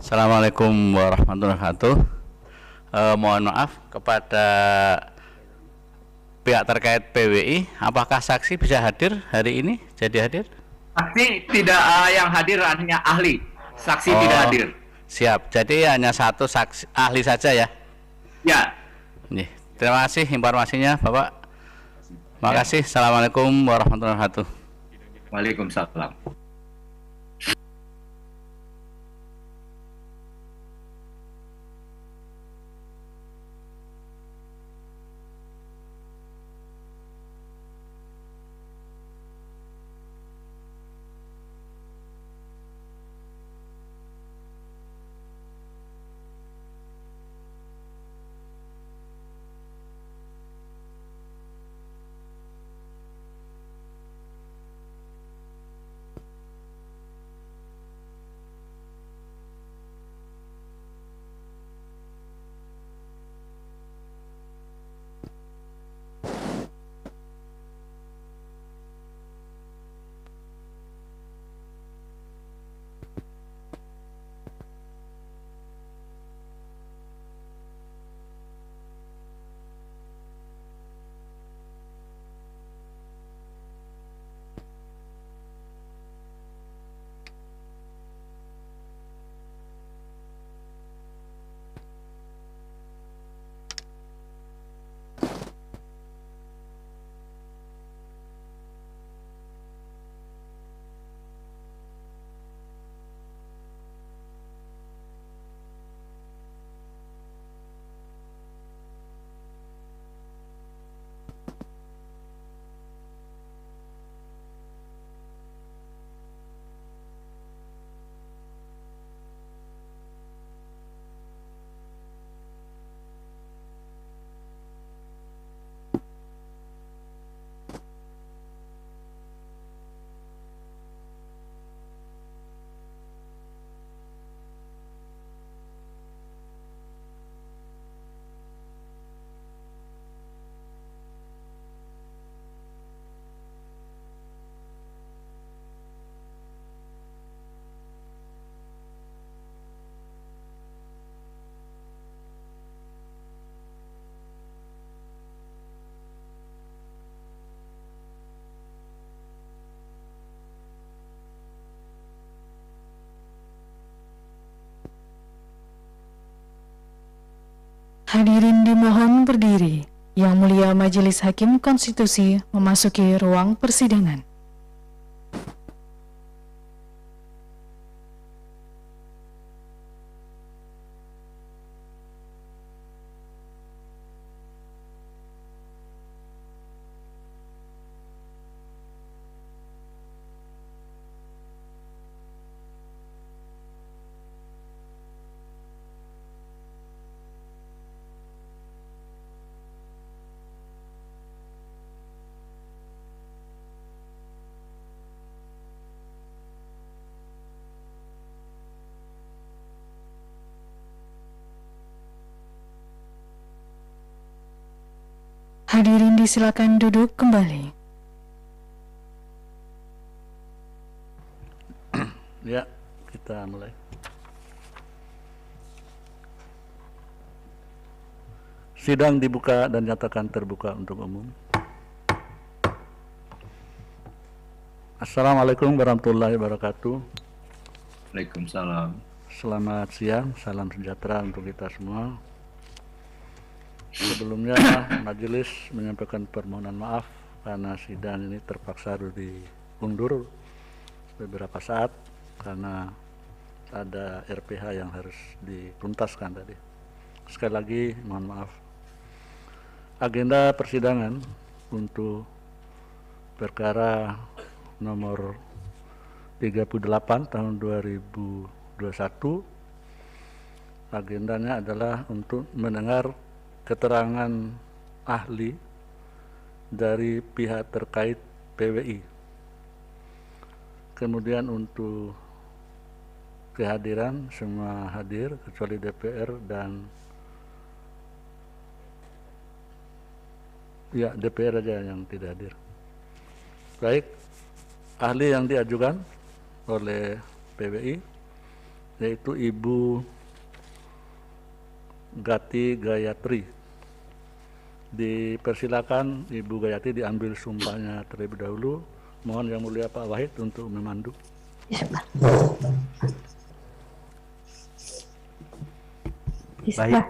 Assalamualaikum warahmatullahi wabarakatuh. Mohon maaf kepada pihak terkait PWI, apakah saksi bisa hadir hari ini? Jadi hadir? Saksi tidak yang hadir hanya ahli. Saksi tidak Oh, hadir. siap. Jadi hanya satu saksi ahli saja ya. Ya. Nih, terima kasih informasinya, Bapak. Ya. Makasih. Assalamualaikum warahmatullahi wabarakatuh. Waalaikumsalam. Hadirin dimohon berdiri. Yang Mulia Majelis Hakim Konstitusi memasuki ruang persidangan. Hadirin disilakan duduk kembali. Ya, kita mulai. Sidang dibuka dan nyatakan terbuka untuk umum. Assalamualaikum warahmatullahi wabarakatuh. Waalaikumsalam. Selamat siang, salam sejahtera untuk kita semua. Sebelumnya majelis menyampaikan permohonan maaf karena sidang ini terpaksa harus diundur beberapa saat karena ada RPH yang harus dituntaskan tadi. Sekali lagi mohon maaf. Agenda persidangan untuk perkara nomor 38 tahun 2021, agendanya adalah untuk mendengar keterangan ahli dari pihak terkait PWI. Kemudian untuk kehadiran semua hadir kecuali DPR dan ya DPR aja yang tidak hadir. Baik, ahli yang diajukan oleh PWI yaitu Ibu Gati Gayatri. Dipersilakan Ibu Gayatri diambil sumpahnya terlebih dahulu. Mohon Yang Mulia Pak Wahid untuk memandu. Baik.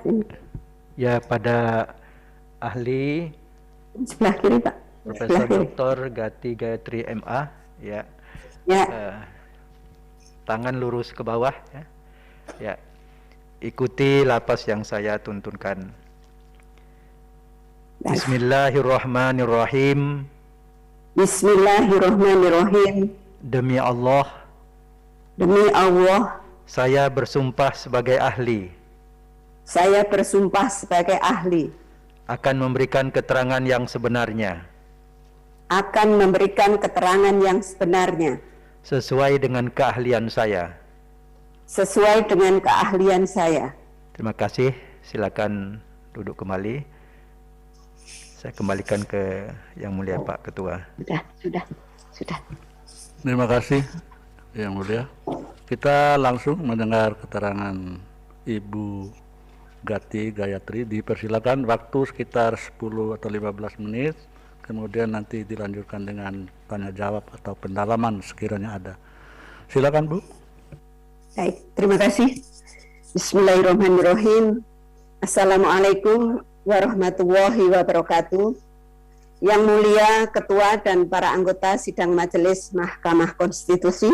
Ya, pada ahli Sebelah kiri, Pak. Profesor Dr. Gati Gayatri MA, ya. Ya. Tangan lurus ke bawah, ya. Ya. Ikuti lapas yang saya tuntunkan. Bismillahirrahmanirrahim. Bismillahirrahmanirrahim. Demi Allah, Demi Allah, saya bersumpah sebagai ahli saya bersumpah sebagai ahli akan memberikan keterangan yang sebenarnya akan memberikan keterangan yang sebenarnya sesuai dengan keahlian saya. sesuai dengan keahlian saya. Terima kasih. Silakan duduk kembali. Saya kembalikan ke Yang Mulia Pak Ketua. Sudah. Terima kasih Yang Mulia. Kita langsung mendengar keterangan Ibu Gati Gayatri. Dipersilakan waktu sekitar 10 atau 15 menit. Kemudian nanti dilanjutkan dengan tanya jawab atau pendalaman sekiranya ada. Silakan Bu. Baik, terima kasih. Bismillahirrahmanirrahim. Assalamualaikum warahmatullahi wabarakatuh. Yang Mulia Ketua dan para anggota Sidang Majelis Mahkamah Konstitusi,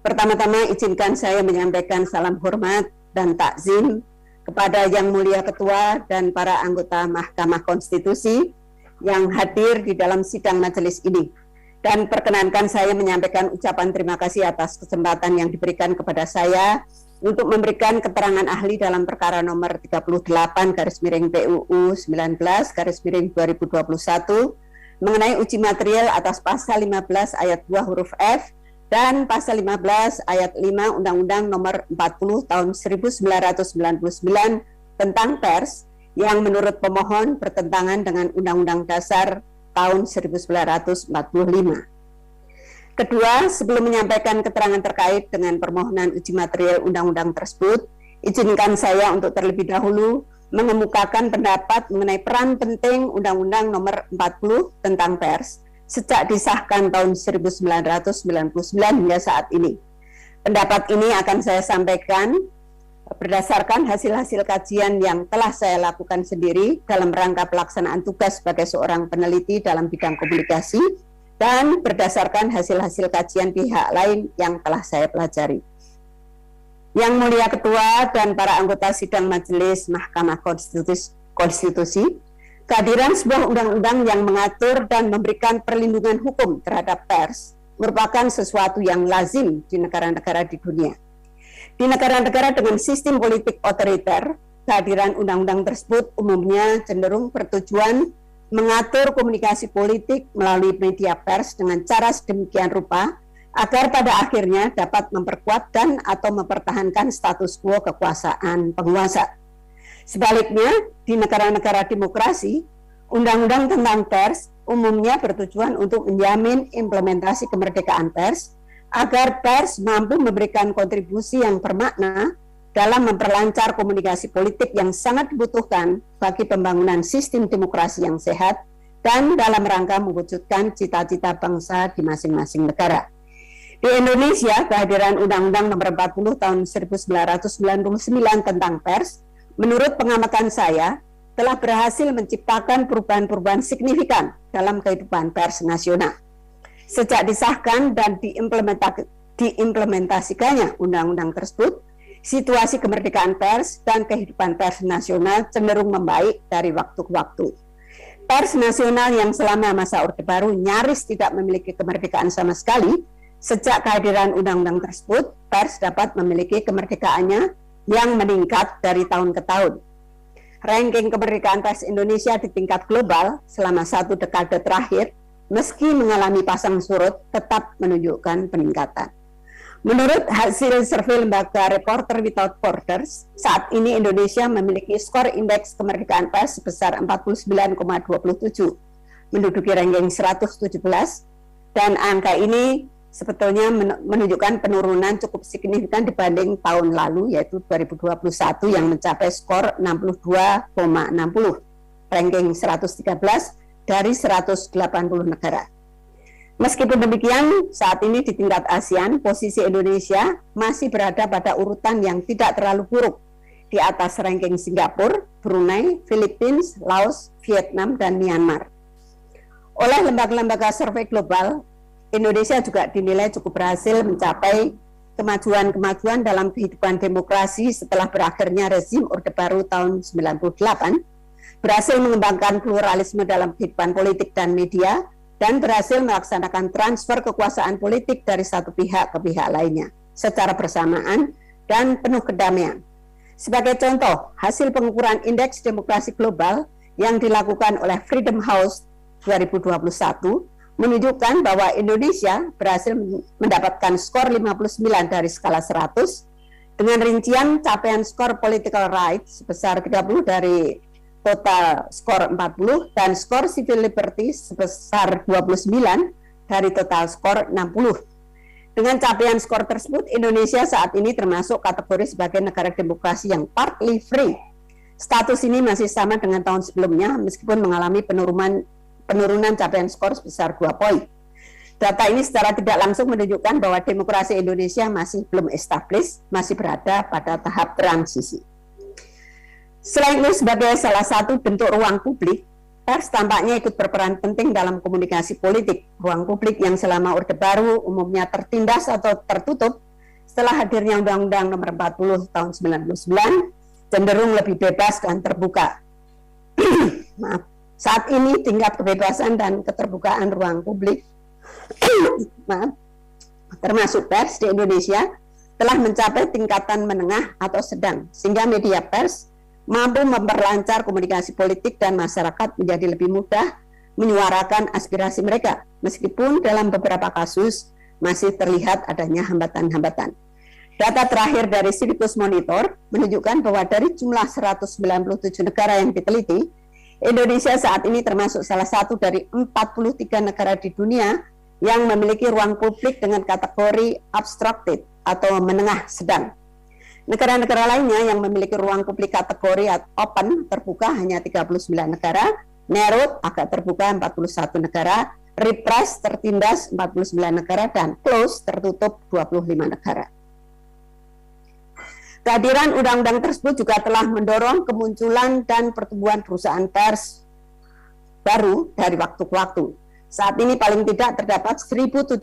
pertama-tama izinkan saya menyampaikan salam hormat dan takzim kepada Yang Mulia Ketua dan para anggota Mahkamah Konstitusi yang hadir di dalam sidang majelis ini. Dan perkenankan saya menyampaikan ucapan terima kasih atas kesempatan yang diberikan kepada saya untuk memberikan keterangan ahli dalam perkara nomor 38/PUU 19/2021 mengenai uji material atas pasal 15 ayat 2 huruf F dan pasal 15 ayat 5 Undang-Undang nomor 40 tahun 1999 tentang pers yang menurut pemohon bertentangan dengan Undang-Undang Dasar tahun 1945. Kedua, sebelum menyampaikan keterangan terkait dengan permohonan uji material undang-undang tersebut, izinkan saya untuk terlebih dahulu mengemukakan pendapat mengenai peran penting Undang-Undang nomor 40 tentang pers sejak disahkan tahun 1999 hingga saat ini. Pendapat ini akan saya sampaikan berdasarkan hasil-hasil kajian yang telah saya lakukan sendiri dalam rangka pelaksanaan tugas sebagai seorang peneliti dalam bidang komunikasi dan berdasarkan hasil-hasil kajian pihak lain yang telah saya pelajari. Yang Mulia Ketua dan para anggota Sidang Majelis Mahkamah Konstitusi, kehadiran sebuah undang-undang yang mengatur dan memberikan perlindungan hukum terhadap pers merupakan sesuatu yang lazim di negara-negara di dunia. Di negara-negara dengan sistem politik otoriter, kehadiran undang-undang tersebut umumnya cenderung bertujuan mengatur komunikasi politik melalui media pers dengan cara sedemikian rupa agar pada akhirnya dapat memperkuat dan atau mempertahankan status quo kekuasaan penguasa. Sebaliknya, di negara-negara demokrasi, undang-undang tentang pers umumnya bertujuan untuk menjamin implementasi kemerdekaan pers agar pers mampu memberikan kontribusi yang bermakna dalam memperlancar komunikasi politik yang sangat dibutuhkan bagi pembangunan sistem demokrasi yang sehat dan dalam rangka mewujudkan cita-cita bangsa di masing-masing negara. Di Indonesia, kehadiran Undang-Undang Nomor 40 Tahun 1999 tentang pers, menurut pengamatan saya, telah berhasil menciptakan perubahan-perubahan signifikan dalam kehidupan pers nasional. Sejak disahkan dan diimplementasikannya undang-undang tersebut, situasi kemerdekaan pers dan kehidupan pers nasional cenderung membaik dari waktu ke waktu. Pers nasional yang selama masa Orde Baru nyaris tidak memiliki kemerdekaan sama sekali, sejak kehadiran undang-undang tersebut, pers dapat memiliki kemerdekaannya yang meningkat dari tahun ke tahun. Ranking kemerdekaan pers Indonesia di tingkat global selama 1 dekade terakhir, meski mengalami pasang surut, tetap menunjukkan peningkatan. Menurut hasil survei lembaga Reporter Without Borders, saat ini Indonesia memiliki skor indeks kemerdekaan pers sebesar 49,27, menduduki ranking 117, dan angka ini sebetulnya menunjukkan penurunan cukup signifikan dibanding tahun lalu, yaitu 2021 yang mencapai skor 62,60, ranking 113 dari 180 negara. Meskipun demikian, saat ini di tingkat ASEAN, posisi Indonesia masih berada pada urutan yang tidak terlalu buruk, di atas ranking Singapura, Brunei, Filipina, Laos, Vietnam, dan Myanmar. Oleh lembaga-lembaga survei global, Indonesia juga dinilai cukup berhasil mencapai kemajuan-kemajuan dalam kehidupan demokrasi setelah berakhirnya rezim Orde Baru tahun 98, berhasil mengembangkan pluralisme dalam kehidupan politik dan media, dan berhasil melaksanakan transfer kekuasaan politik dari satu pihak ke pihak lainnya secara bersamaan dan penuh kedamaian. Sebagai contoh, hasil pengukuran Indeks Demokrasi Global yang dilakukan oleh Freedom House 2021 menunjukkan bahwa Indonesia berhasil mendapatkan skor 59 dari skala 100 dengan rincian capaian skor political rights sebesar 30 dari total skor 40 dan skor civil liberty sebesar 29 dari total skor 60. Dengan capaian skor tersebut, Indonesia saat ini termasuk kategori sebagai negara demokrasi yang partly free. Status ini masih sama dengan tahun sebelumnya meskipun mengalami penurunan capaian skor sebesar 2 poin. Data ini secara tidak langsung menunjukkan bahwa demokrasi Indonesia masih belum established, masih berada pada tahap transisi. Selain itu, sebagai salah satu bentuk ruang publik, pers tampaknya ikut berperan penting dalam komunikasi politik. Ruang publik yang selama Orde Baru umumnya tertindas atau tertutup setelah hadirnya Undang-Undang Nomor 40 Tahun 99 cenderung lebih bebas dan terbuka. Maaf. Saat ini tingkat kebebasan dan keterbukaan ruang publik termasuk pers di Indonesia telah mencapai tingkatan menengah atau sedang, sehingga media pers mampu memperlancar komunikasi politik dan masyarakat menjadi lebih mudah menyuarakan aspirasi mereka, meskipun dalam beberapa kasus masih terlihat adanya hambatan-hambatan. Data terakhir dari Civicus Monitor menunjukkan bahwa dari jumlah 197 negara yang diteliti, Indonesia saat ini termasuk salah satu dari 43 negara di dunia yang memiliki ruang publik dengan kategori obstructed atau menengah sedang. Negara-negara lainnya yang memiliki ruang publik kategori open terbuka hanya 39 negara, narrowed agak terbuka 41 negara, repressed tertindas 49 negara, dan closed tertutup 25 negara. Kehadiran undang-undang tersebut juga telah mendorong kemunculan dan pertumbuhan perusahaan pers baru dari waktu ke waktu. Saat ini paling tidak terdapat 1.794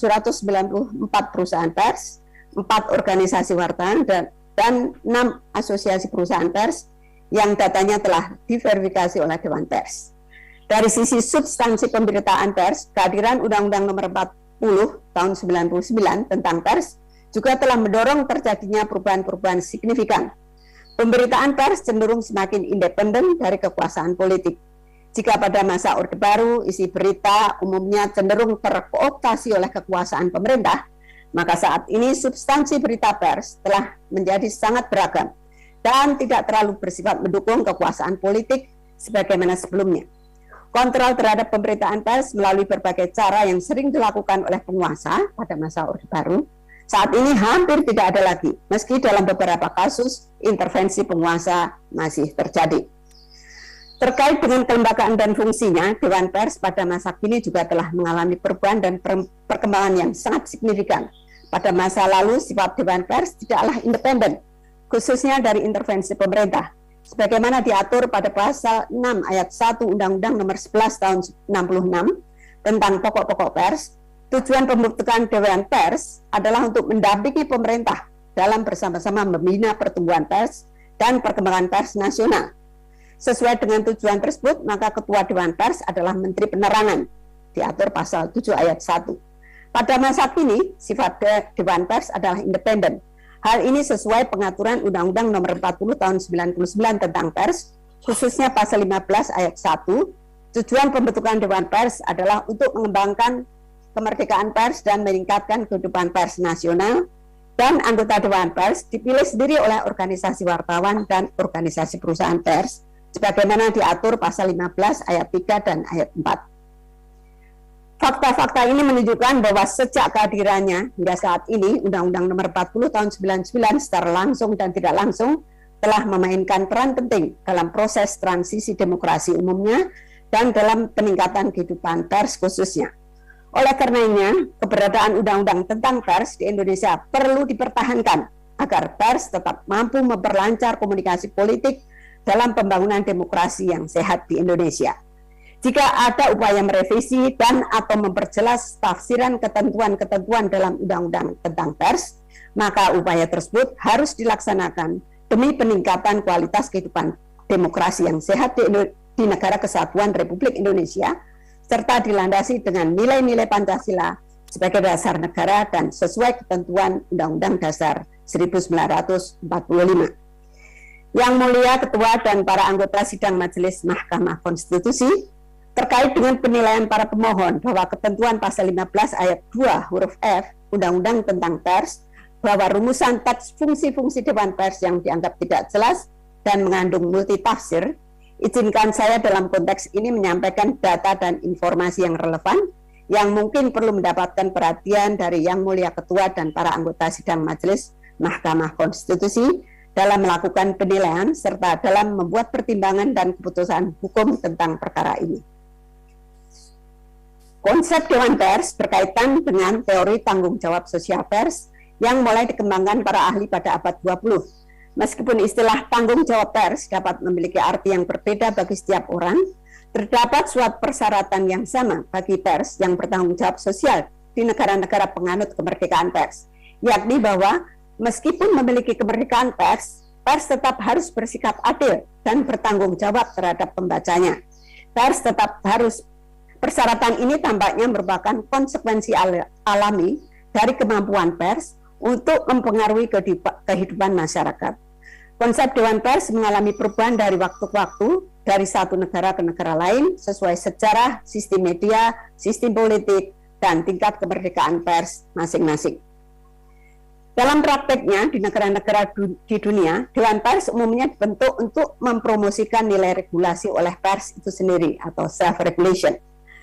perusahaan pers, 4 organisasi wartawan, dan 6 asosiasi perusahaan pers yang datanya telah diverifikasi oleh Dewan Pers. Dari sisi substansi pemberitaan pers, kehadiran Undang-Undang Nomor 40 Tahun 99 tentang pers juga telah mendorong terjadinya perubahan-perubahan signifikan. Pemberitaan pers cenderung semakin independen dari kekuasaan politik. Jika pada masa Orde Baru isi berita umumnya cenderung terkooptasi oleh kekuasaan pemerintah, maka saat ini substansi berita pers telah menjadi sangat beragam dan tidak terlalu bersifat mendukung kekuasaan politik sebagaimana sebelumnya. Kontrol terhadap pemberitaan pers melalui berbagai cara yang sering dilakukan oleh penguasa pada masa Orde Baru saat ini hampir tidak ada lagi, meski dalam beberapa kasus intervensi penguasa masih terjadi. Terkait dengan kelembagaan dan fungsinya, Dewan Pers pada masa kini juga telah mengalami perubahan dan perkembangan yang sangat signifikan. Pada masa lalu, sifat Dewan Pers tidaklah independen, khususnya dari intervensi pemerintah. Sebagaimana diatur pada pasal 6 ayat 1 Undang-Undang Nomor 11 Tahun 66 tentang pokok-pokok pers, tujuan pembentukan Dewan Pers adalah untuk mendampingi pemerintah dalam bersama-sama membina pertumbuhan pers dan perkembangan pers nasional. Sesuai dengan tujuan tersebut, maka Ketua Dewan Pers adalah Menteri Penerangan, diatur pasal 7 ayat 1. Pada masa kini, sifat Dewan Pers adalah independen. Hal ini sesuai pengaturan Undang-Undang Nomor 40 Tahun 99 tentang pers, khususnya pasal 15 ayat 1. Tujuan pembentukan Dewan Pers adalah untuk mengembangkan kemerdekaan pers dan meningkatkan kehidupan pers nasional, dan anggota Dewan Pers dipilih sendiri oleh organisasi wartawan dan organisasi perusahaan pers, sebagaimana diatur pasal 15 ayat 3 dan ayat 4. Fakta-fakta ini menunjukkan bahwa sejak kehadirannya hingga saat ini, Undang-Undang Nomor 40 Tahun 99 secara langsung dan tidak langsung telah memainkan peran penting dalam proses transisi demokrasi umumnya dan dalam peningkatan kehidupan pers khususnya. Oleh karenanya, keberadaan undang-undang tentang pers di Indonesia perlu dipertahankan agar pers tetap mampu memperlancar komunikasi politik dalam pembangunan demokrasi yang sehat di Indonesia. Jika ada upaya merevisi dan atau memperjelas tafsiran ketentuan-ketentuan dalam undang-undang tentang pers, maka upaya tersebut harus dilaksanakan demi peningkatan kualitas kehidupan demokrasi yang sehat di negara kesatuan Republik Indonesia, serta dilandasi dengan nilai-nilai Pancasila sebagai dasar negara dan sesuai ketentuan Undang-Undang Dasar 1945. Yang mulia Ketua dan para anggota sidang Majelis Mahkamah Konstitusi, terkait dengan penilaian para pemohon bahwa ketentuan pasal 15 ayat 2 huruf F Undang-Undang tentang pers bahwa rumusan teks fungsi-fungsi Dewan Pers yang dianggap tidak jelas dan mengandung multitafsir, izinkan saya dalam konteks ini menyampaikan data dan informasi yang relevan yang mungkin perlu mendapatkan perhatian dari Yang Mulia Ketua dan para anggota sidang Majelis Mahkamah Konstitusi dalam melakukan penilaian serta dalam membuat pertimbangan dan keputusan hukum tentang perkara ini. Konsep Dewan Pers berkaitan dengan teori tanggung jawab sosial pers yang mulai dikembangkan para ahli pada abad 20. Meskipun istilah tanggung jawab pers dapat memiliki arti yang berbeda bagi setiap orang, terdapat suatu persyaratan yang sama bagi pers yang bertanggung jawab sosial di negara-negara penganut kemerdekaan pers, yakni bahwa meskipun memiliki kemerdekaan pers, pers tetap harus bersikap adil dan bertanggung jawab terhadap pembacanya. Pers tetap harus Persyaratan ini tampaknya merupakan konsekuensi alami dari kemampuan pers untuk mempengaruhi kehidupan masyarakat. Konsep Dewan Pers mengalami perubahan dari waktu ke waktu, dari satu negara ke negara lain, sesuai sejarah, sistem media, sistem politik, dan tingkat kemerdekaan pers masing-masing. Dalam prakteknya, di negara-negara di dunia, Dewan Pers umumnya dibentuk untuk mempromosikan nilai regulasi oleh pers itu sendiri, atau self-regulation.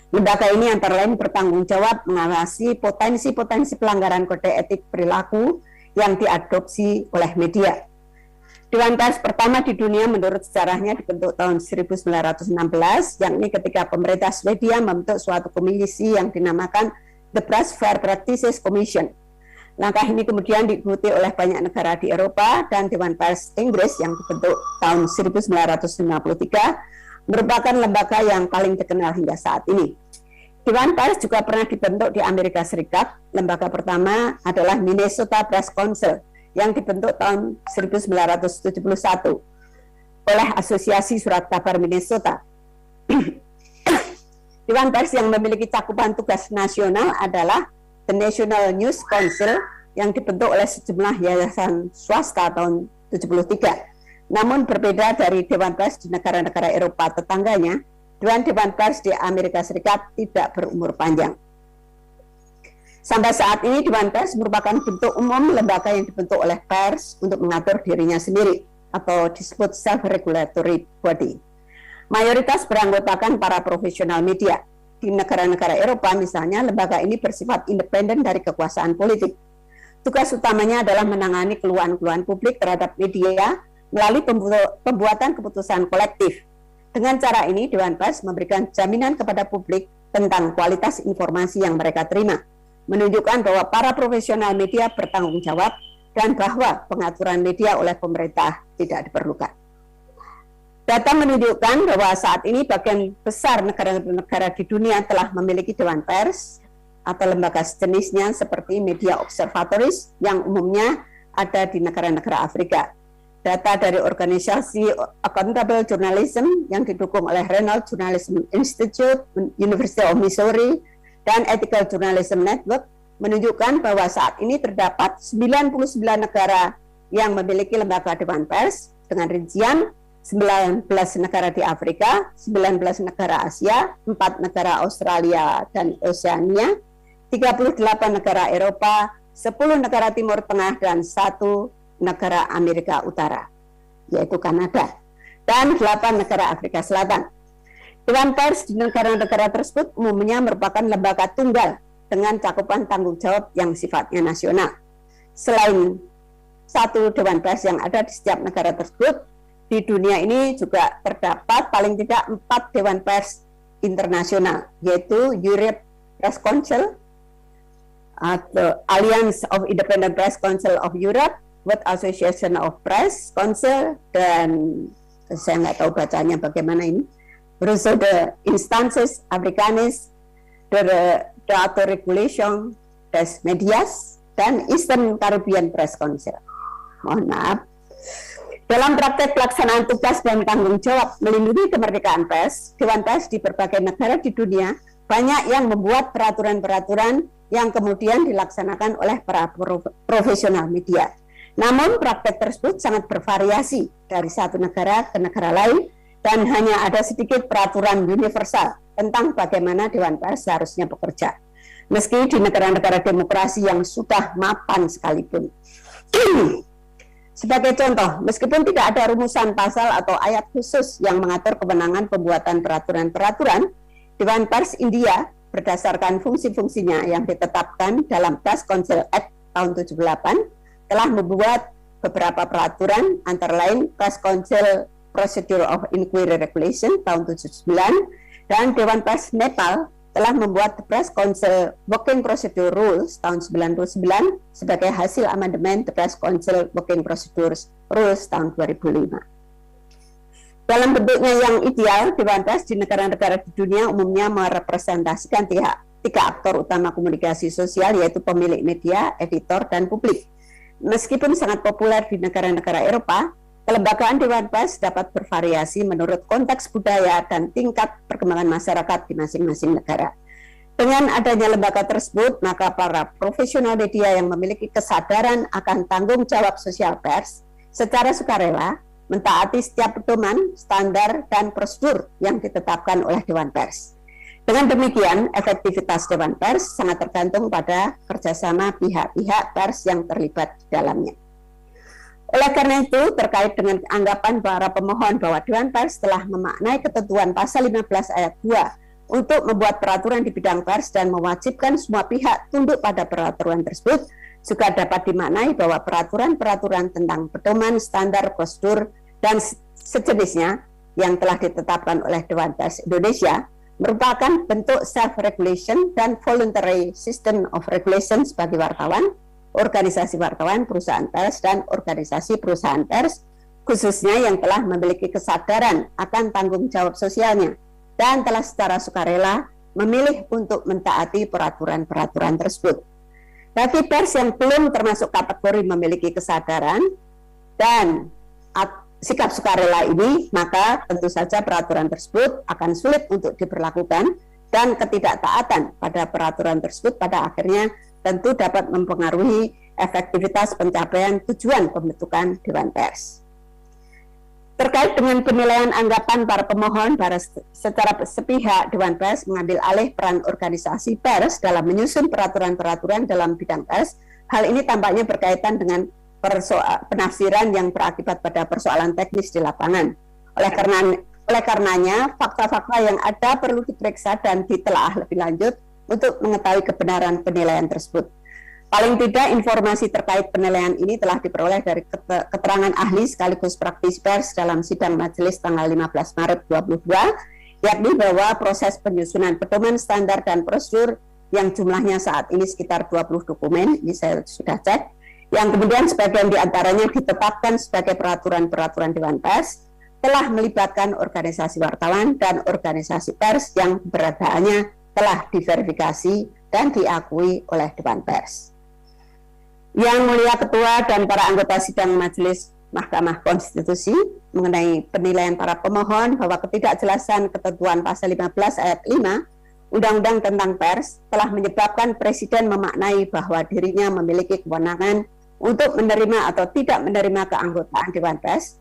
Lembaga ini antara lain bertanggung jawab mengawasi potensi-potensi pelanggaran kode etik perilaku yang diadopsi oleh media. Dewan Pers pertama di dunia menurut sejarahnya dibentuk tahun 1916, yakni ketika pemerintah Swedia membentuk suatu komisi yang dinamakan The Press Fair Practices Commission. Langkah ini kemudian diikuti oleh banyak negara di Eropa, dan Dewan Pers Inggris yang dibentuk tahun 1953 merupakan lembaga yang paling terkenal hingga saat ini. Dewan Pers juga pernah dibentuk di Amerika Serikat. Lembaga pertama adalah Minnesota Press Council yang dibentuk tahun 1971 oleh Asosiasi Surat Kabar Minnesota. Dewan Pers yang memiliki cakupan tugas nasional adalah The National News Council yang dibentuk oleh sejumlah yayasan swasta tahun 1973. Namun berbeda dari Dewan Pers di negara-negara Eropa tetangganya, Dewan Pers di Amerika Serikat tidak berumur panjang. Sampai saat ini Dewan Pers merupakan bentuk umum lembaga yang dibentuk oleh pers untuk mengatur dirinya sendiri, atau disebut self-regulatory body. Mayoritas beranggotakan para profesional media. Di negara-negara Eropa misalnya, lembaga ini bersifat independen dari kekuasaan politik. Tugas utamanya adalah menangani keluhan-keluhan publik terhadap media melalui pembuatan keputusan kolektif. Dengan cara ini, Dewan Pers memberikan jaminan kepada publik tentang kualitas informasi yang mereka terima, menunjukkan bahwa para profesional media bertanggung jawab dan bahwa pengaturan media oleh pemerintah tidak diperlukan. Data menunjukkan bahwa saat ini bagian besar negara-negara di dunia telah memiliki Dewan Pers atau lembaga sejenisnya seperti media observatories yang umumnya ada di negara-negara Afrika. Data dari organisasi Accountable Journalism yang didukung oleh Reynolds Journalism Institute, University of Missouri, dan Ethical Journalism Network menunjukkan bahwa saat ini terdapat 99 negara yang memiliki lembaga Dewan Pers dengan rincian 19 negara di Afrika, 19 negara Asia, 4 negara Australia dan Oceania, 38 negara Eropa, 10 negara Timur Tengah, dan 1 negara Amerika Utara, yaitu Kanada, dan 8 negara Afrika Selatan. Dewan Pers di negara-negara tersebut umumnya merupakan lembaga tunggal dengan cakupan tanggung jawab yang sifatnya nasional. Selain satu Dewan Pers yang ada di setiap negara tersebut, di dunia ini juga terdapat paling tidak 4 Dewan Pers internasional, yaitu Europe Press Council, atau Alliance of Independent Press Council of Europe, World Association of Press Council, dan saya nggak tahu bacanya bagaimana ini, Réseau de Instances Africaines de Autorégulation des Médias, dan Eastern Caribbean Press Council. Mohon maaf. Dalam praktek pelaksanaan tugas dan tanggung jawab melindungi kemerdekaan pers, Dewan Pers di berbagai negara di dunia banyak yang membuat peraturan-peraturan yang kemudian dilaksanakan oleh para profesional media. Namun praktek tersebut sangat bervariasi dari satu negara ke negara lain, dan hanya ada sedikit peraturan universal tentang bagaimana Dewan Pers seharusnya bekerja, meski di negara-negara demokrasi yang sudah mapan sekalipun. Sebagai contoh, meskipun tidak ada rumusan pasal atau ayat khusus yang mengatur kewenangan pembuatan peraturan-peraturan, Dewan Pers India berdasarkan fungsi-fungsinya yang ditetapkan dalam Press Council Act tahun 78 telah membuat beberapa peraturan, antara lain Press Council Procedure of Inquiry Regulation tahun 79, dan Dewan Pers Nepal telah membuat Press Council Working Procedure Rules tahun 99 sebagai hasil amandemen The Press Council Working Procedures Rules tahun 2005. Dalam bentuknya yang ideal, Dewan Pers di negara-negara di dunia umumnya merepresentasikan tiga aktor utama komunikasi sosial, yaitu pemilik media, editor, dan publik. Meskipun sangat populer di negara-negara Eropa, kelembagaan Dewan Pers dapat bervariasi menurut konteks budaya dan tingkat perkembangan masyarakat di masing-masing negara. Dengan adanya lembaga tersebut, maka para profesional media yang memiliki kesadaran akan tanggung jawab sosial pers secara sukarela mentaati setiap pedoman, standar, dan prosedur yang ditetapkan oleh Dewan Pers. Dengan demikian, efektivitas Dewan Pers sangat tergantung pada kerjasama pihak-pihak pers yang terlibat di dalamnya. Oleh karena itu, terkait dengan anggapan para pemohon bahwa Dewan Pers telah memaknai ketentuan pasal 15 ayat 2 untuk membuat peraturan di bidang pers dan mewajibkan semua pihak tunduk pada peraturan tersebut, juga dapat dimaknai bahwa peraturan-peraturan tentang pedoman, standar, prosedur, dan sejenisnya yang telah ditetapkan oleh Dewan Pers Indonesia merupakan bentuk self-regulation dan voluntary system of regulation bagi wartawan, organisasi wartawan, perusahaan pers, dan organisasi perusahaan pers, khususnya yang telah memiliki kesadaran akan tanggung jawab sosialnya dan telah secara sukarela memilih untuk mentaati peraturan-peraturan tersebut. Bagi pers yang belum termasuk kategori memiliki kesadaran dan sikap sukarela ini, maka tentu saja peraturan tersebut akan sulit untuk diberlakukan, dan ketidaktaatan pada peraturan tersebut pada akhirnya tentu dapat mempengaruhi efektivitas pencapaian tujuan pembentukan Dewan Pers. Terkait dengan penilaian anggapan para pemohon, secara sepihak Dewan Pers mengambil alih peran organisasi pers dalam menyusun peraturan-peraturan dalam bidang pers. Hal ini tampaknya berkaitan dengan penafsiran yang berakibat pada persoalan teknis di lapangan. Oleh karenanya, fakta-fakta yang ada perlu diperiksa dan ditelaah lebih lanjut untuk mengetahui kebenaran penilaian tersebut. Paling tidak, informasi terkait penilaian ini telah diperoleh dari keterangan ahli sekaligus praktisi pers dalam sidang majelis tanggal 15 Maret 2022, yakni bahwa proses penyusunan pedoman, standar, dan prosedur yang jumlahnya saat ini sekitar 20 dokumen, ini saya sudah cek, yang kemudian sebagian diantaranya ditetapkan sebagai peraturan-peraturan Dewan Pers, telah melibatkan organisasi wartawan dan organisasi pers yang keberadaannya telah diverifikasi dan diakui oleh Dewan Pers. Yang Mulia Ketua dan para anggota sidang Majelis Mahkamah Konstitusi mengenai penilaian para pemohon bahwa ketidakjelasan ketentuan pasal 15 ayat 5 Undang-Undang tentang Pers telah menyebabkan Presiden memaknai bahwa dirinya memiliki kewenangan untuk menerima atau tidak menerima keanggotaan Dewan Pers.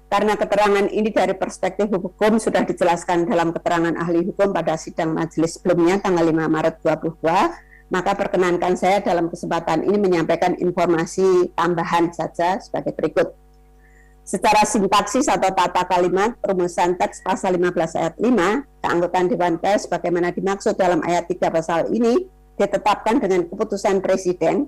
Karena keterangan ini dari perspektif hukum sudah dijelaskan dalam keterangan ahli hukum pada sidang majelis sebelumnya tanggal 5 Maret 2022, maka perkenankan saya dalam kesempatan ini menyampaikan informasi tambahan saja sebagai berikut. Secara sintaksis atau tata kalimat, rumusan teks pasal 15 ayat 5, keanggotaan Dewan Pers sebagaimana dimaksud dalam ayat 3 pasal ini ditetapkan dengan keputusan Presiden.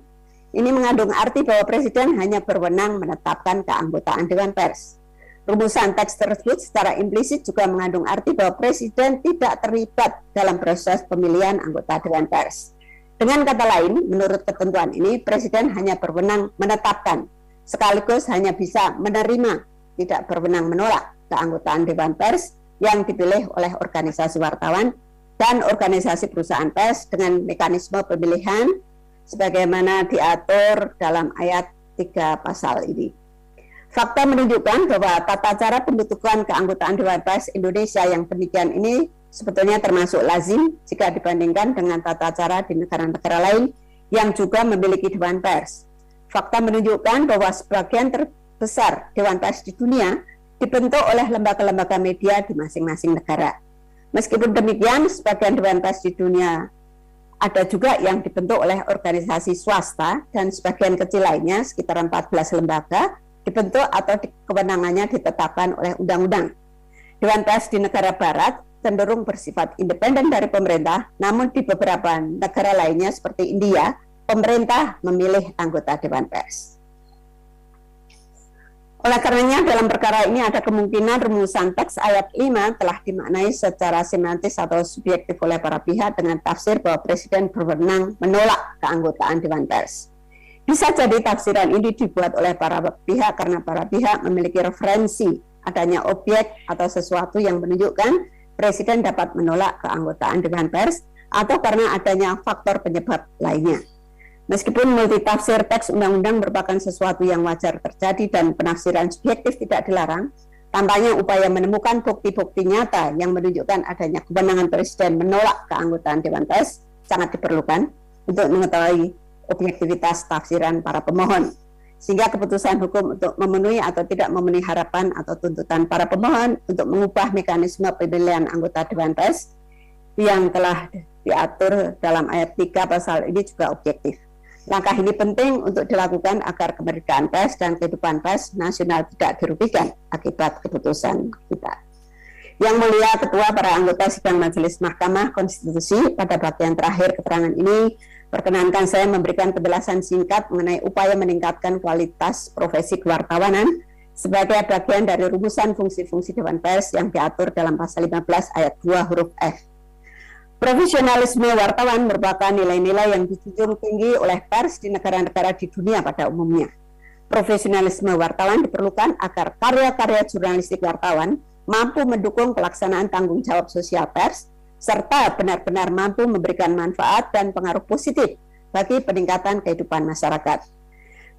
Ini mengandung arti bahwa Presiden hanya berwenang menetapkan keanggotaan Dewan Pers. Rumusan teks tersebut secara implisit juga mengandung arti bahwa Presiden tidak terlibat dalam proses pemilihan anggota Dewan Pers. Dengan kata lain, menurut ketentuan ini, Presiden hanya berwenang menetapkan, sekaligus hanya bisa menerima, tidak berwenang menolak keanggotaan Dewan Pers yang dipilih oleh organisasi wartawan dan organisasi perusahaan pers dengan mekanisme pemilihan sebagaimana diatur dalam ayat 3 pasal ini. Fakta menunjukkan bahwa tata cara pembentukan keanggotaan Dewan Pers Indonesia yang demikian ini sebetulnya termasuk lazim jika dibandingkan dengan tata cara di negara-negara lain yang juga memiliki Dewan Pers. Fakta menunjukkan bahwa sebagian terbesar Dewan Pers di dunia dibentuk oleh lembaga-lembaga media di masing-masing negara. Meskipun demikian, sebagian Dewan Pers di dunia ada juga yang dibentuk oleh organisasi swasta dan sebagian kecil lainnya, sekitar 14 lembaga, dibentuk atau kewenangannya ditetapkan oleh undang-undang. Dewan Pers di negara barat cenderung bersifat independen dari pemerintah, namun di beberapa negara lainnya seperti India, pemerintah memilih anggota Dewan Pers. Oleh karenanya dalam perkara ini ada kemungkinan rumusan teks ayat 5 telah dimaknai secara semantis atau subjektif oleh para pihak dengan tafsir bahwa Presiden berwenang menolak keanggotaan Dewan Pers. Bisa jadi tafsiran ini dibuat oleh para pihak karena para pihak memiliki referensi adanya objek atau sesuatu yang menunjukkan Presiden dapat menolak keanggotaan Dewan Pers atau karena adanya faktor penyebab lainnya. Meskipun multitafsir teks undang-undang merupakan sesuatu yang wajar terjadi dan penafsiran subjektif tidak dilarang, tampaknya upaya menemukan bukti-bukti nyata yang menunjukkan adanya kewenangan Presiden menolak keanggotaan Dewan Pers sangat diperlukan untuk mengetahui objektivitas tafsiran para pemohon. Sehingga keputusan hukum untuk memenuhi atau tidak memenuhi harapan atau tuntutan para pemohon untuk mengubah mekanisme pemilihan anggota Dewan Pers yang telah diatur dalam ayat 3 pasal ini juga objektif. Langkah ini penting untuk dilakukan agar kemerdekaan pers dan kehidupan pers nasional tidak dirugikan akibat keputusan kita. Yang mulia Ketua, para anggota sidang Majelis Mahkamah Konstitusi, pada bagian terakhir keterangan ini, perkenankan saya memberikan penjelasan singkat mengenai upaya meningkatkan kualitas profesi kewartawanan sebagai bagian dari rumusan fungsi-fungsi Dewan Pers yang diatur dalam pasal 15 ayat 2 huruf F. Profesionalisme wartawan merupakan nilai-nilai yang dijunjung tinggi oleh pers di negara-negara di dunia pada umumnya. Profesionalisme wartawan diperlukan agar karya-karya jurnalistik wartawan mampu mendukung pelaksanaan tanggung jawab sosial pers, serta benar-benar mampu memberikan manfaat dan pengaruh positif bagi peningkatan kehidupan masyarakat.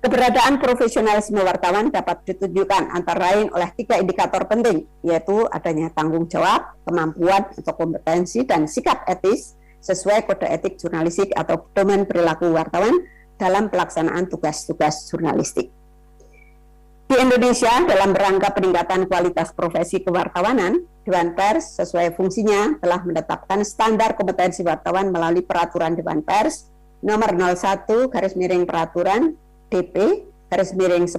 Keberadaan profesionalisme wartawan dapat ditunjukkan antara lain oleh 3 indikator penting, yaitu adanya tanggung jawab, kemampuan atau kompetensi, dan sikap etis sesuai kode etik jurnalistik atau pedoman perilaku wartawan dalam pelaksanaan tugas-tugas jurnalistik. Di Indonesia, dalam rangka peningkatan kualitas profesi kewartawanan, Dewan Pers sesuai fungsinya telah menetapkan standar kompetensi wartawan melalui Peraturan Dewan Pers nomor 01 /peraturan DP /10/2018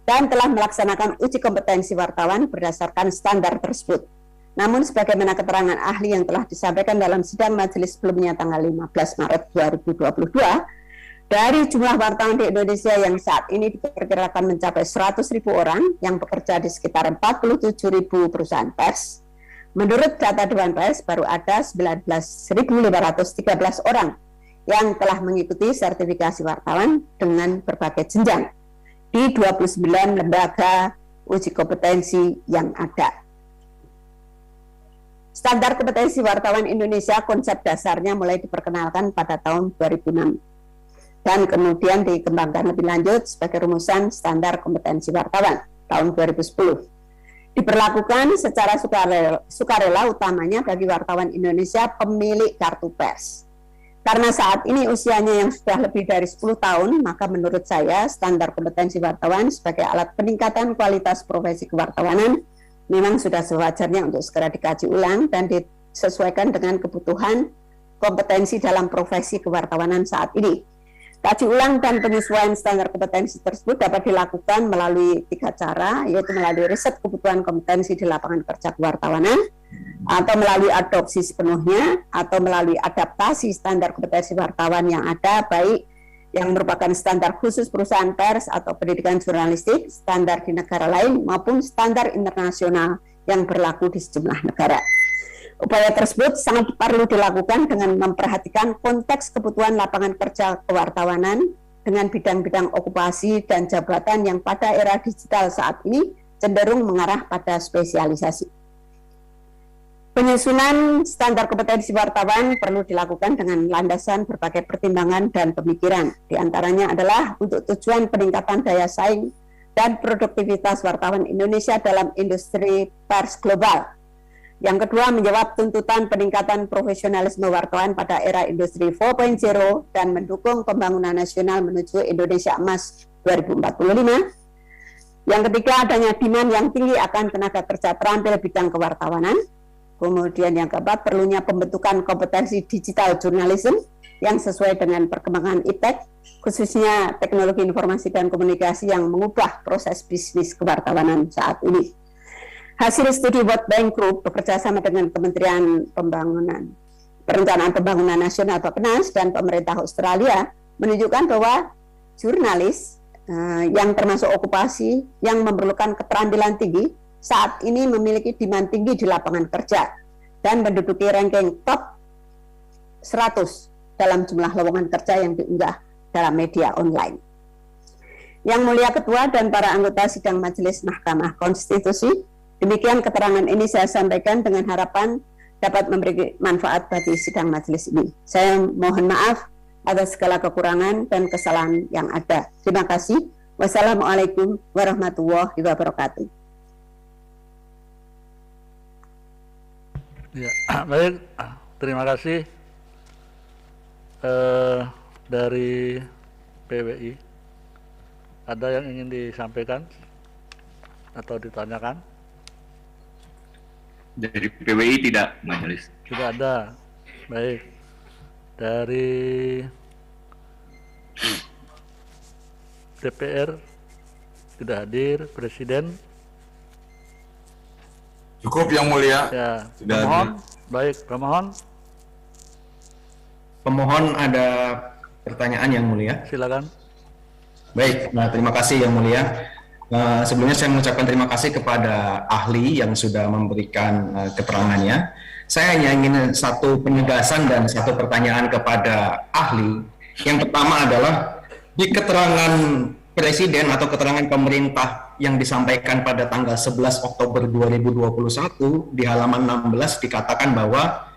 dan telah melaksanakan uji kompetensi wartawan berdasarkan standar tersebut. Namun sebagaimana keterangan ahli yang telah disampaikan dalam sidang majelis sebelumnya tanggal 15 Maret 2022, dari jumlah wartawan di Indonesia yang saat ini diperkirakan mencapai 100.000 orang yang bekerja di sekitar 47.000 perusahaan pers, menurut data Dewan Pers baru ada 19.513 orang yang telah mengikuti sertifikasi wartawan dengan berbagai jenjang di 29 lembaga uji kompetensi yang ada. Standar kompetensi wartawan Indonesia konsep dasarnya mulai diperkenalkan pada tahun 2006 dan kemudian dikembangkan lebih lanjut sebagai rumusan standar kompetensi wartawan tahun 2010. Diberlakukan secara sukarela utamanya bagi wartawan Indonesia pemilik kartu pers. Karena saat ini usianya yang sudah lebih dari 10 tahun, maka menurut saya standar kompetensi wartawan sebagai alat peningkatan kualitas profesi kewartawanan memang sudah sewajarnya untuk segera dikaji ulang dan disesuaikan dengan kebutuhan kompetensi dalam profesi kewartawanan saat ini. Kaji ulang dan penyesuaian standar kompetensi tersebut dapat dilakukan melalui 3 cara, yaitu melalui riset kebutuhan kompetensi di lapangan kerja kewartawanan, atau melalui adopsi sepenuhnya, atau melalui adaptasi standar kompetensi wartawan yang ada, baik yang merupakan standar khusus perusahaan pers atau pendidikan jurnalistik, standar di negara lain, maupun standar internasional yang berlaku di sejumlah negara. Upaya tersebut sangat perlu dilakukan dengan memperhatikan konteks kebutuhan lapangan kerja kewartawanan dengan bidang-bidang okupasi dan jabatan yang pada era digital saat ini cenderung mengarah pada spesialisasi. Penyusunan standar kompetensi wartawan perlu dilakukan dengan landasan berbagai pertimbangan dan pemikiran. Di antaranya adalah untuk tujuan peningkatan daya saing dan produktivitas wartawan Indonesia dalam industri pers global. Yang kedua, menjawab tuntutan peningkatan profesionalisme wartawan pada era industri 4.0 dan mendukung pembangunan nasional menuju Indonesia Emas 2045. Yang ketiga, adanya demand yang tinggi akan tenaga kerja terampil bidang kewartawanan. Kemudian yang keempat, perlunya pembentukan kompetensi digital journalism yang sesuai dengan perkembangan iptek, khususnya teknologi informasi dan komunikasi yang mengubah proses bisnis kewartawanan saat ini. Hasil studi World Bank Group bekerja sama dengan Kementerian Perencanaan Pembangunan Nasional (Bappenas) dan pemerintah Australia menunjukkan bahwa jurnalis yang termasuk okupasi yang memerlukan keterampilan tinggi saat ini memiliki demand tinggi di lapangan kerja dan menduduki ranking top 100 dalam jumlah lowongan kerja yang diunggah dalam media online. Yang Mulia Ketua dan para anggota sidang Majelis Mahkamah Konstitusi, demikian keterangan ini saya sampaikan dengan harapan dapat memberi manfaat bagi sidang majelis ini. Saya mohon maaf atas segala kekurangan dan kesalahan yang ada. Terima kasih. Wassalamualaikum warahmatullahi wabarakatuh. Ya, baik, terima kasih dari PWI. Ada yang ingin disampaikan atau ditanyakan? Dari PWI tidak, Majelis. Tidak ada. Baik. Dari DPR tidak hadir, Presiden. Cukup Yang Mulia. Ya, Tidak pemohon. hadir. Baik, pemohon. Pemohon ada pertanyaan Yang Mulia. Silakan. Baik, terima kasih Yang Mulia. Sebelumnya saya mengucapkan terima kasih kepada ahli yang sudah memberikan keterangannya. Saya hanya ingin satu penegasan dan satu pertanyaan kepada ahli. Yang pertama adalah di keterangan Presiden atau keterangan pemerintah yang disampaikan pada tanggal 11 Oktober 2021 di halaman 16 dikatakan bahwa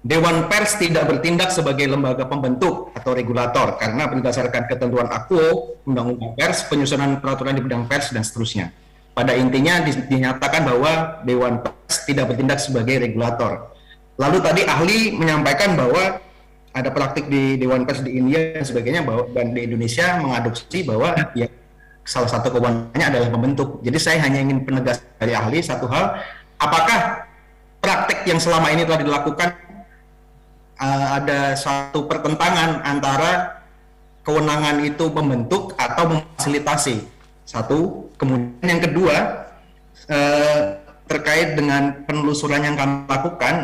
Dewan Pers tidak bertindak sebagai lembaga pembentuk atau regulator karena berdasarkan ketentuan AKUO, Undang-Undang Pers, penyusunan peraturan di bidang pers dan seterusnya. Pada intinya dinyatakan bahwa Dewan Pers tidak bertindak sebagai regulator. Lalu tadi ahli menyampaikan bahwa ada praktik di Dewan Pers di India dan sebagainya dan di Indonesia mengadopsi bahwa ya salah satu kewenangannya adalah membentuk. Jadi saya hanya ingin penegasan dari ahli satu hal, apakah praktik yang selama ini telah dilakukan ada satu pertentangan antara kewenangan itu membentuk atau memfasilitasi. Satu, kemudian yang kedua terkait dengan penelusuran yang kami lakukan,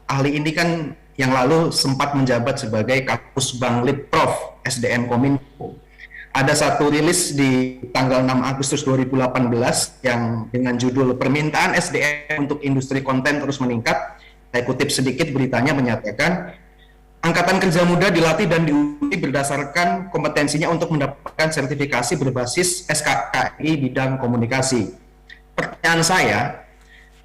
ahli ini kan yang lalu sempat menjabat sebagai Kapus Banglit Prof SDM Kominfo. Ada satu rilis di tanggal 6 Agustus 2018 yang dengan judul Permintaan SDM untuk Industri Konten Terus Meningkat. Saya kutip sedikit beritanya menyatakan, Angkatan Kerja Muda dilatih dan diuji berdasarkan kompetensinya untuk mendapatkan sertifikasi berbasis SKKI bidang komunikasi. Pertanyaan saya,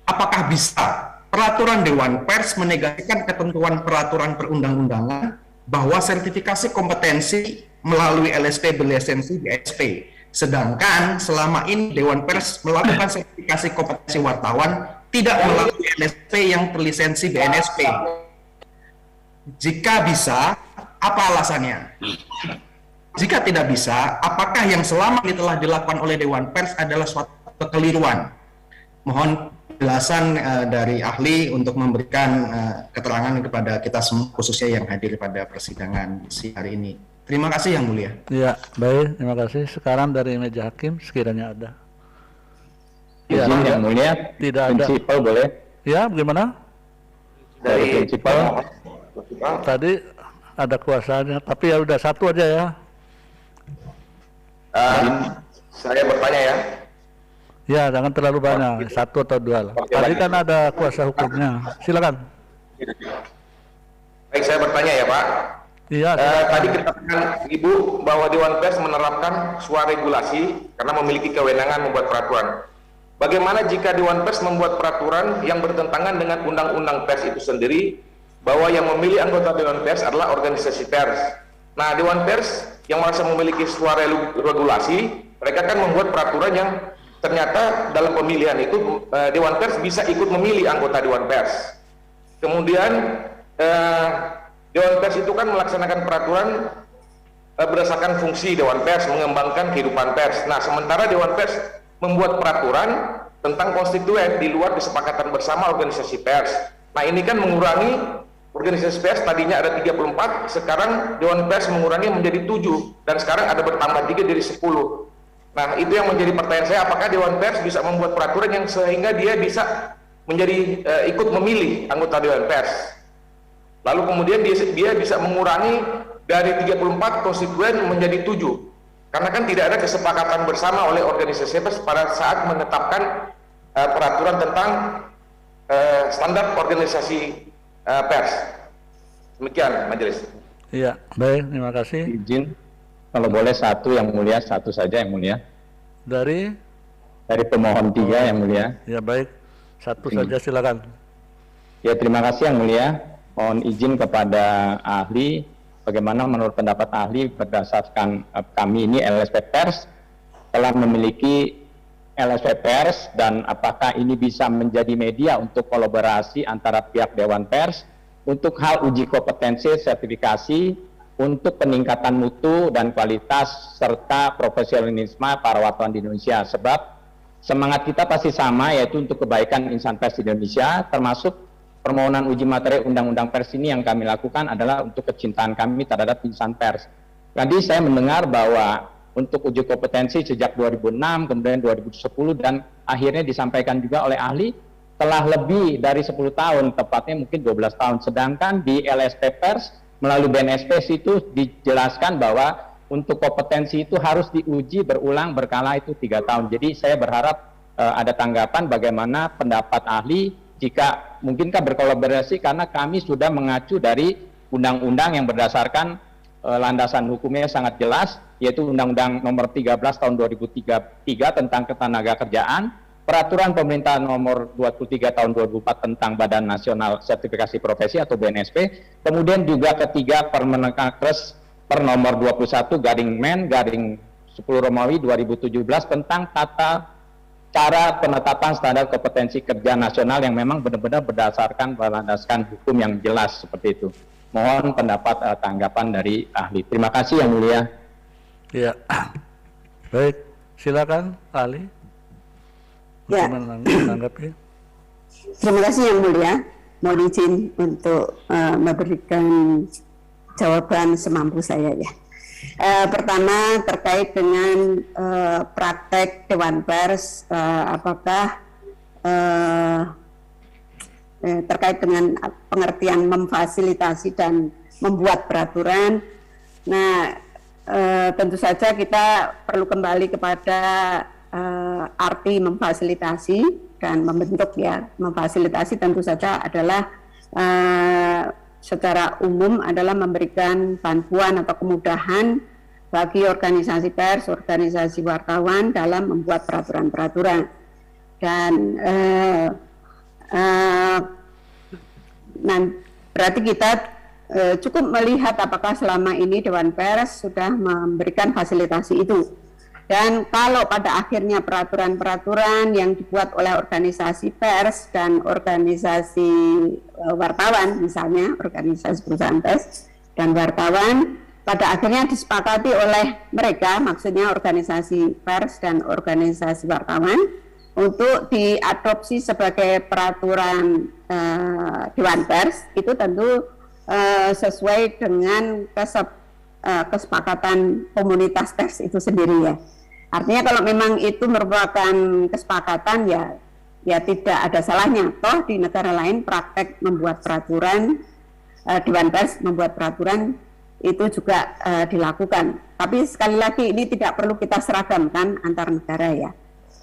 apakah bisa peraturan Dewan Pers menegasikan ketentuan peraturan perundang-undangan bahwa sertifikasi kompetensi melalui LSP berlisensi BSP, sedangkan selama ini Dewan Pers melakukan sertifikasi kompetensi wartawan tidak melalui LSP yang berlisensi BNSP. Jika bisa, apa alasannya? Jika tidak bisa, apakah yang selama ini telah dilakukan oleh Dewan Pers adalah suatu kekeliruan? Mohon penjelasan dari ahli untuk memberikan keterangan kepada kita semua, khususnya yang hadir pada persidangan hari ini. Terima kasih Yang Mulia. Ya, baik, terima kasih. Sekarang dari meja hakim sekiranya ada. Ya, Izin Yang Mulia, tidak ada. prinsipal boleh? Ya, bagaimana? Dari prinsipal, Tadi ada kuasanya, tapi ya udah satu aja ya. saya bertanya ya. Ya, jangan terlalu banyak, satu atau dua lah. Oke, Tadi baik. kan ada kuasa hukumnya. Silakan. Baik, saya bertanya ya Pak. Iya. Tadi dikatakan Ibu bahwa Dewan Pers menerapkan suara regulasi karena memiliki kewenangan membuat peraturan. Bagaimana jika Dewan Pers membuat peraturan yang bertentangan dengan Undang-Undang Pers itu sendiri, bahwa yang memilih anggota Dewan Pers adalah organisasi pers. Nah, Dewan Pers yang merasa memiliki suara regulasi, mereka kan membuat peraturan yang ternyata dalam pemilihan itu Dewan Pers bisa ikut memilih anggota Dewan Pers. Kemudian Dewan Pers itu kan melaksanakan peraturan berdasarkan fungsi Dewan Pers, mengembangkan kehidupan pers. Nah, sementara Dewan Pers membuat peraturan tentang konstituen di luar kesepakatan bersama organisasi pers. Nah, ini kan mengurangi organisasi pers, tadinya ada 34, sekarang Dewan Pers mengurangi menjadi 7, dan sekarang ada bertambah 3 dari 10. Nah, itu yang menjadi pertanyaan saya, apakah Dewan Pers bisa membuat peraturan yang sehingga dia bisa menjadi ikut memilih anggota Dewan Pers. Lalu kemudian dia bisa mengurangi dari 34 konstituen menjadi 7. Karena kan tidak ada kesepakatan bersama oleh organisasi pers pada saat menetapkan peraturan tentang standar organisasi pers. Demikian majelis. Iya, baik, terima kasih. Izin, kalau boleh satu Yang Mulia, satu saja Yang Mulia. Dari Pemohon 3 Yang Mulia. ya baik, satu saja silakan. Ya, terima kasih Yang Mulia. Mohon izin kepada ahli, bagaimana menurut pendapat ahli berdasarkan kami ini LSP Pers telah memiliki LSP Pers, dan apakah ini bisa menjadi media untuk kolaborasi antara pihak Dewan Pers untuk hal uji kompetensi, sertifikasi, untuk peningkatan mutu dan kualitas serta profesionalisme para wartawan di Indonesia. Sebab semangat kita pasti sama, yaitu untuk kebaikan insan pers di Indonesia, termasuk permohonan uji materi Undang-Undang Pers ini yang kami lakukan adalah untuk kecintaan kami terhadap insan pers. Tadi saya mendengar bahwa untuk uji kompetensi sejak 2006, kemudian 2010, dan akhirnya disampaikan juga oleh ahli telah lebih dari 10 tahun, tepatnya mungkin 12 tahun. Sedangkan di LSP Pers melalui BNSP itu dijelaskan bahwa untuk kompetensi itu harus diuji berulang berkala itu 3 tahun. Jadi saya berharap ada tanggapan bagaimana pendapat ahli, jika mungkinkah berkolaborasi, karena kami sudah mengacu dari undang-undang yang berdasarkan landasan hukumnya sangat jelas, yaitu Undang-Undang Nomor 13 Tahun 2003 tentang Ketenagakerjaan, Peraturan Pemerintah Nomor 23 Tahun 2004 tentang Badan Nasional Sertifikasi Profesi atau BNSP, kemudian juga ketiga Permenakres per nomor 21/Men/10 Romawi 2017 tentang cara penetapan standar kompetensi kerja nasional yang memang benar-benar berdasarkan berlandaskan hukum yang jelas seperti itu. Mohon pendapat tanggapan dari ahli. Terima kasih Yang Mulia. Ya, baik, silakan ahli. Ya. Menanggapi. Terima kasih Yang Mulia. Mohon izin untuk memberikan jawaban semampu saya ya. Pertama terkait dengan praktek Dewan Pers, apakah terkait dengan pengertian memfasilitasi dan membuat peraturan. Nah, tentu saja kita perlu kembali kepada arti memfasilitasi dan membentuk ya. Memfasilitasi tentu saja adalah secara umum adalah memberikan bantuan atau kemudahan bagi organisasi pers, organisasi wartawan dalam membuat peraturan-peraturan. Dan berarti kita cukup melihat apakah selama ini Dewan Pers sudah memberikan fasilitasi itu. Dan kalau pada akhirnya peraturan-peraturan yang dibuat oleh organisasi pers dan organisasi wartawan, misalnya organisasi perusahaan pers dan wartawan, pada akhirnya disepakati oleh mereka, maksudnya organisasi pers dan organisasi wartawan, untuk diadopsi sebagai peraturan Dewan Pers, itu tentu sesuai dengan kesepakatan komunitas pers itu sendiri ya. Artinya kalau memang itu merupakan kesepakatan ya tidak ada salahnya. Toh di negara lain praktek membuat peraturan, Dewan Pers membuat peraturan itu juga dilakukan. Tapi sekali lagi ini tidak perlu kita seragamkan antar negara ya.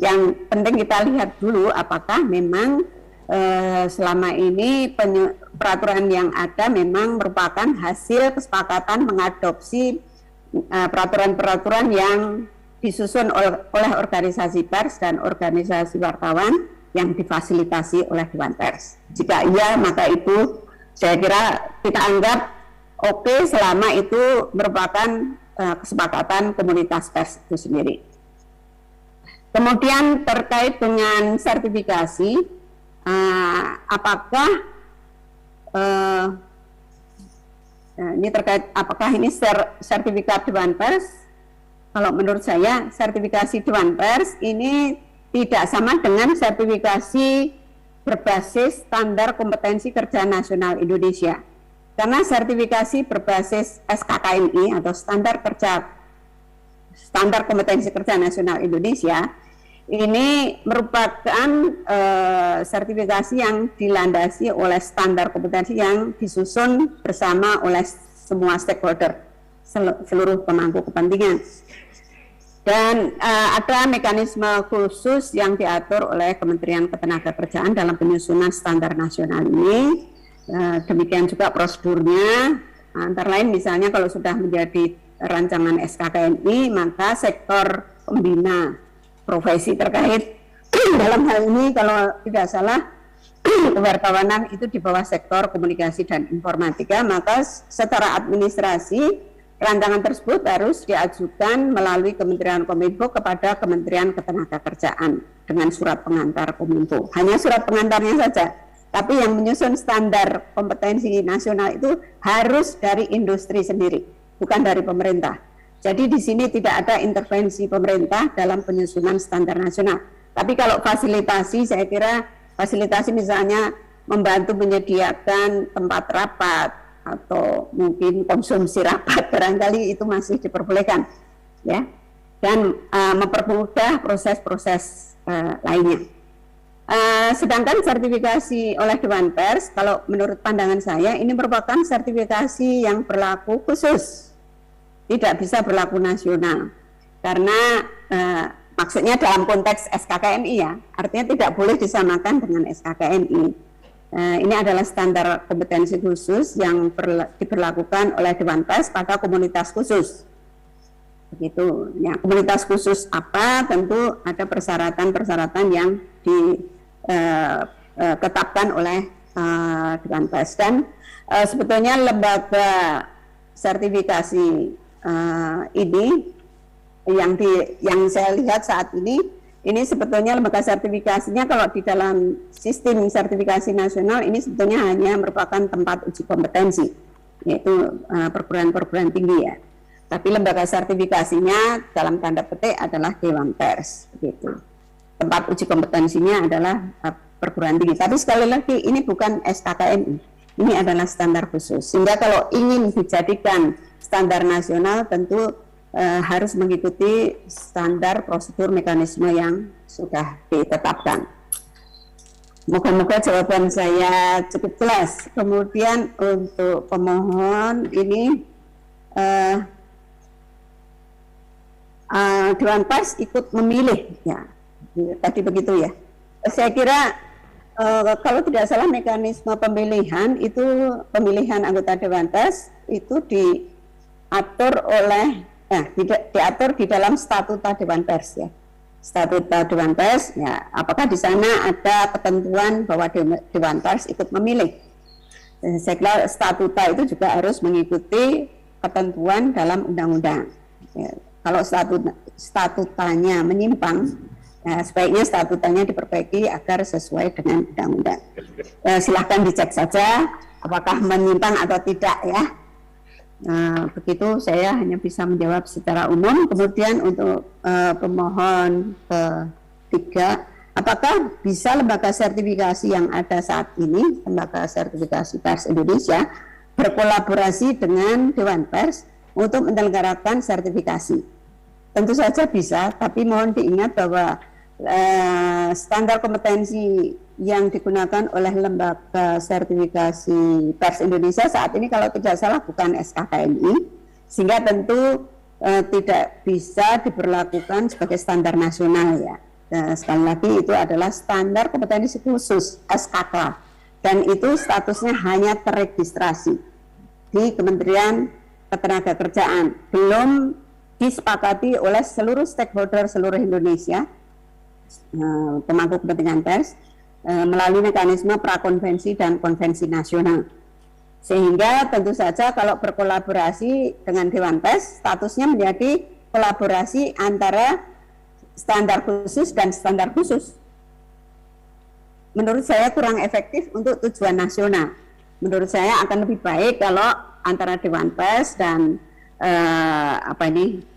Yang penting kita lihat dulu apakah memang selama ini peraturan yang ada memang merupakan hasil kesepakatan mengadopsi peraturan-peraturan yang disusun oleh organisasi pers dan organisasi wartawan yang difasilitasi oleh Dewan Pers. Jika iya, maka itu saya kira kita anggap oke selama itu merupakan kesepakatan komunitas pers itu sendiri. Kemudian terkait dengan sertifikasi, apakah ini terkait apakah ini sertifikat Dewan Pers? Kalau menurut saya sertifikasi Dewan Pers ini tidak sama dengan sertifikasi berbasis standar kompetensi kerja nasional Indonesia. Karena sertifikasi berbasis SKKNI atau standar kompetensi kerja nasional Indonesia ini merupakan sertifikasi yang dilandasi oleh standar kompetensi yang disusun bersama oleh semua stakeholder, seluruh pemangku kepentingan. Dan ada mekanisme khusus yang diatur oleh Kementerian Ketenagakerjaan dalam penyusunan standar nasional ini. Demikian juga prosedurnya, antara lain misalnya kalau sudah menjadi rancangan SKKNI, maka sektor pembina profesi terkait dalam hal ini kalau tidak salah kewartawanan itu di bawah sektor komunikasi dan informatika, maka secara administrasi rancangan tersebut harus diajukan melalui Kementerian Kominfo kepada Kementerian Ketenagakerjaan dengan surat pengantar Kominfo. Hanya surat pengantarnya saja, tapi yang menyusun standar kompetensi nasional itu harus dari industri sendiri, bukan dari pemerintah. Jadi di sini tidak ada intervensi pemerintah dalam penyusunan standar nasional. Tapi kalau fasilitasi, saya kira fasilitasi misalnya membantu menyediakan tempat rapat atau mungkin konsumsi rapat, barangkali itu masih diperbolehkan, ya, dan mempermudah proses-proses lainnya. Sedangkan sertifikasi oleh Dewan Pers, kalau menurut pandangan saya ini merupakan sertifikasi yang berlaku khusus, tidak bisa berlaku nasional, karena maksudnya dalam konteks SKKNI ya, artinya tidak boleh disamakan dengan SKKNI. Ini adalah standar kompetensi khusus yang diberlakukan oleh Dewan Pers pada komunitas khusus. Begitu. Ya, komunitas khusus apa? Tentu ada persyaratan-persyaratan yang ditetapkan oleh Dewan Pers. Dan sebetulnya lembaga sertifikasi ini yang saya lihat saat ini sebetulnya lembaga sertifikasinya kalau di dalam sistem sertifikasi nasional ini sebetulnya hanya merupakan tempat uji kompetensi, yaitu perguruan-perguruan tinggi ya. Tapi lembaga sertifikasinya dalam tanda petik adalah Dewan Pers, begitu. Tempat uji kompetensinya adalah perguruan tinggi. Tapi sekali lagi ini bukan SKKNI, ini adalah standar khusus. Sehingga kalau ingin dijadikan standar nasional tentu harus mengikuti standar prosedur mekanisme yang sudah ditetapkan. Moga-moga jawaban saya cukup jelas. Kemudian untuk pemohon ini Dewan Pers ikut memilih, ya tadi begitu ya. Saya kira kalau tidak salah mekanisme pemilihan pemilihan anggota Dewan Pers itu diatur di dalam statuta Dewan Pers ya. Statuta Dewan Pers ya, apakah di sana ada ketentuan bahwa Dewan Pers ikut memilih? Saya kira statuta itu juga harus mengikuti ketentuan dalam undang-undang. Ya, kalau statutanya menyimpang, ya, sebaiknya statutanya diperbaiki agar sesuai dengan undang-undang. Silahkan dicek saja apakah menyimpang atau tidak ya. Begitu saya hanya bisa menjawab secara umum. Kemudian untuk pemohon ketiga, apakah bisa lembaga sertifikasi yang ada saat ini, lembaga sertifikasi pers Indonesia, berkolaborasi dengan Dewan Pers untuk menyelenggarakan sertifikasi. Tentu saja bisa, tapi mohon diingat bahwa standar kompetensi yang digunakan oleh lembaga sertifikasi pers Indonesia saat ini kalau tidak salah bukan SKKNI, sehingga tentu tidak bisa diberlakukan sebagai standar nasional ya. Sekali lagi itu adalah standar kompetensi khusus SKK, dan itu statusnya hanya terregistrasi di Kementerian Ketenagakerjaan, belum disepakati oleh seluruh stakeholder seluruh Indonesia, pemangku kepentingan pers, melalui mekanisme prakonvensi dan konvensi nasional. Sehingga tentu saja kalau berkolaborasi dengan Dewan Pers, statusnya menjadi kolaborasi antara standar khusus dan standar khusus. Menurut saya kurang efektif untuk tujuan nasional. Menurut saya akan lebih baik kalau antara Dewan Pers dan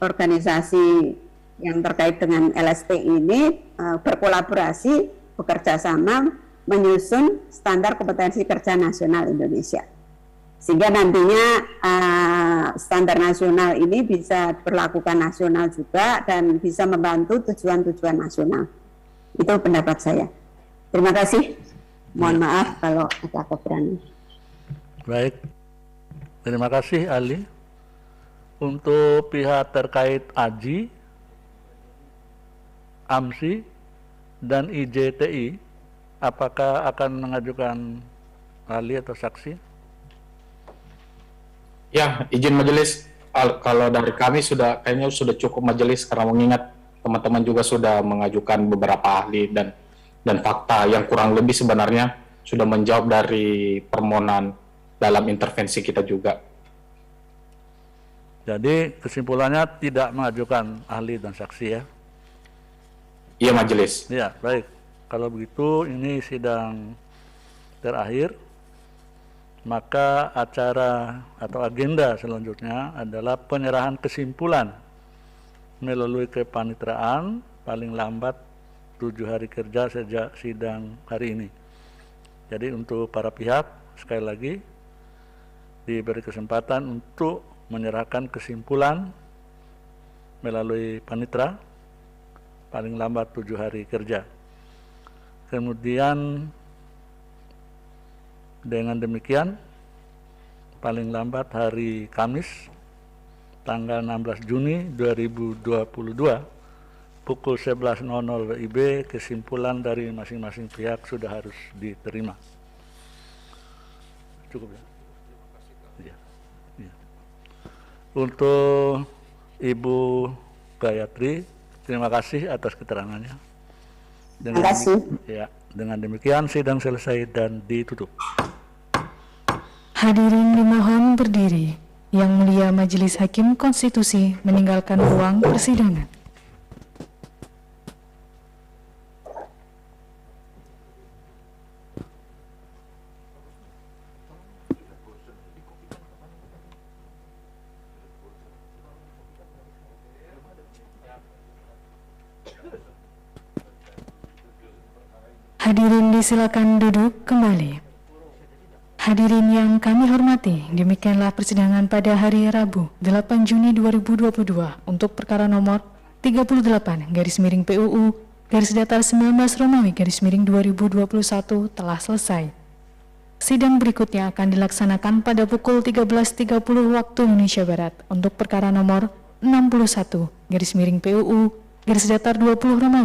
organisasi yang terkait dengan LSP ini berkolaborasi, bekerja sama menyusun standar kompetensi kerja nasional Indonesia, sehingga nantinya standar nasional ini bisa diberlakukan nasional juga dan bisa membantu tujuan-tujuan nasional. Itu pendapat saya. Terima kasih. Mohon maaf kalau ada kekurangan. Baik, terima kasih Ali. Untuk pihak terkait AJI, AMSI, dan IJTI, apakah akan mengajukan ahli atau saksi? Ya, izin majelis. Kalau dari kami kayaknya sudah cukup majelis, karena mengingat teman-teman juga sudah mengajukan beberapa ahli dan fakta yang kurang lebih sebenarnya sudah menjawab dari permohonan dalam intervensi kita juga. Jadi kesimpulannya tidak mengajukan ahli dan saksi ya? Iya majelis. Ya, baik. Kalau begitu ini sidang terakhir, maka acara atau agenda selanjutnya adalah penyerahan kesimpulan melalui kepanitraan paling lambat 7 hari kerja sejak sidang hari ini. Jadi untuk para pihak sekali lagi diberi kesempatan untuk menyerahkan kesimpulan melalui panitra paling lambat 7 hari kerja. Kemudian dengan demikian paling lambat hari Kamis tanggal 16 Juni 2022 pukul 11.00 WIB kesimpulan dari masing-masing pihak sudah harus diterima. Cukup ya? Ya. Ya. Untuk Ibu Gayatri, terima kasih atas keterangannya. Terima kasih. Ya, dengan demikian sidang selesai dan ditutup. Hadirin dimohon berdiri. Yang Mulia Majelis Hakim Konstitusi meninggalkan ruang persidangan. Hadirin disilakan duduk kembali. Hadirin yang kami hormati, demikianlah persidangan pada hari Rabu 8 Juni 2022 untuk perkara nomor 38/PUU garis datar 19 Romawi garis miring 2021 telah selesai. Sidang berikutnya akan dilaksanakan pada pukul 13.30 waktu Indonesia Barat untuk perkara nomor 61/PUU garis datar 20 Romawi